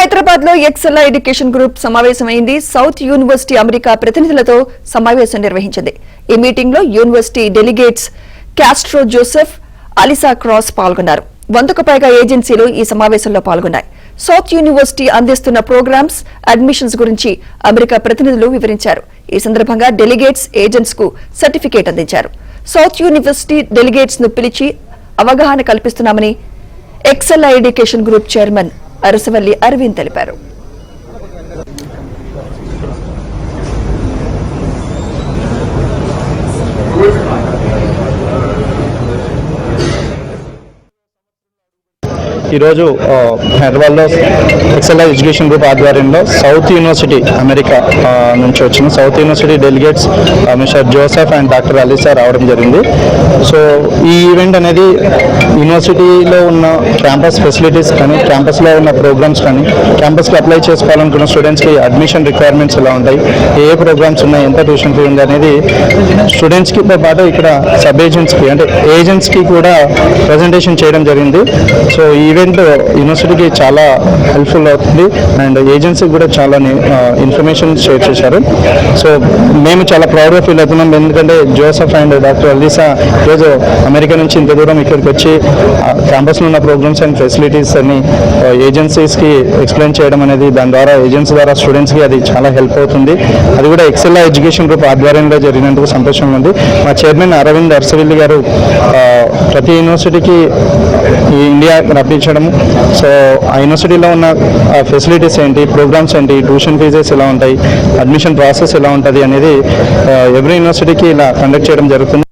హైదరాబాద్ లో Excel education group సమావేశమైంది. South university America ప్రతినిధులతో సమావేశం నిర్వహించింది. ఈ మీటింగ్ లో university delegates Castro Joseph, Alisa Cross పాల్గొన్నారు. 100కు పైగా ఏజెన్సీలు ఈ సమావేశంలో పాల్గొన్నాయి. సౌత్ యూనివర్సిటీ అందిస్తున్న ప్రోగ్రామ్స్, అడ్మిషన్స్ గురించి అమెరికా ప్రతినిధులు వివరించారు. ఈ సందర్భంగా డెలిగేట్స్ ఏజెంట్స్ కు సర్టిఫికేట్ అందించారు. సౌత్ యూనివర్సిటీ డెలిగేట్స్ ను పిలిచి అవగాహన కల్పిస్తున్నామని Excel education group chairman Arasavalli Aravind తెలిపారు. ఈరోజు హైదరాబాద్లో ఎక్సెల్ ఎడ్యుకేషన్ గ్రూప్ ఆధ్వర్యంలో సౌత్ యూనివర్సిటీ అమెరికా నుంచి వచ్చిన south university delegates mister Joseph and doctor Alisa రావడం జరిగింది. సో ఈ ఈవెంట్ అనేది యూనివర్సిటీలో ఉన్న క్యాంపస్ ఫెసిలిటీస్ కానీ, క్యాంపస్లో ఉన్న ప్రోగ్రామ్స్ కానీ, క్యాంపస్కి అప్లై చేసుకోవాలనుకున్న స్టూడెంట్స్కి అడ్మిషన్ రిక్వైర్మెంట్స్ ఎలా ఉంటాయి, ఏ ప్రోగ్రామ్స్ ఉన్నాయి, ఎంత ట్యూషన్ ఫీ ఉంది అనేది స్టూడెంట్స్కి పాటు ఇక్కడ సబ్ ఏజెంట్స్కి అంటే ఏజెంట్స్కి కూడా ప్రజెంటేషన్ చేయడం జరిగింది. సో ఈ ఈవెంట్ యూనివర్సిటీకి చాలా హెల్ప్ఫుల్ అవుతుంది అండ్ ఏజెన్సీకి కూడా చాలా ఇన్ఫర్మేషన్ షేర్ చేశారు. సో మేము చాలా ప్రౌడ్గా ఫీల్ అవుతున్నాం, ఎందుకంటే జోసెఫ్ అండ్ డాక్టర్ అలీసా ఈరోజు అమెరికా నుంచి ఇంత దూరం ఇక్కడికి వచ్చి క్యాంపస్లో ఉన్న ప్రోగ్రామ్స్ అండ్ ఫెసిలిటీస్ అన్ని ఏజెన్సీస్కి ఎక్స్ప్లెయిన్ చేయడం అనేది, దాని ద్వారా ఏజెన్సీ ద్వారా స్టూడెంట్స్కి అది చాలా హెల్ప్ అవుతుంది. అది కూడా ఎక్సెల్ ఎడ్యుకేషన్ గ్రూప్ ఆధ్వర్యంలో జరిగినందుకు సంతోషంగా ఉంది. మా చైర్మన్ అరవింద్ అరసవల్లి గారు ప్రతి యూనివర్సిటీకి ఈ ఇండియా రప్పించడం, సో ఆ యూనివర్సిటీలో ఉన్న ఫెసిలిటీస్ ఏంటి, ప్రోగ్రామ్స్ ఏంటి, ట్యూషన్ ఫీజెస్ ఎలా ఉంటాయి, అడ్మిషన్ ప్రాసెస్ ఎలా ఉంటుంది అనేది ఎవ్రీ యూనివర్సిటీకి ఇలా కండక్ట్ చేయడం జరుగుతుంది.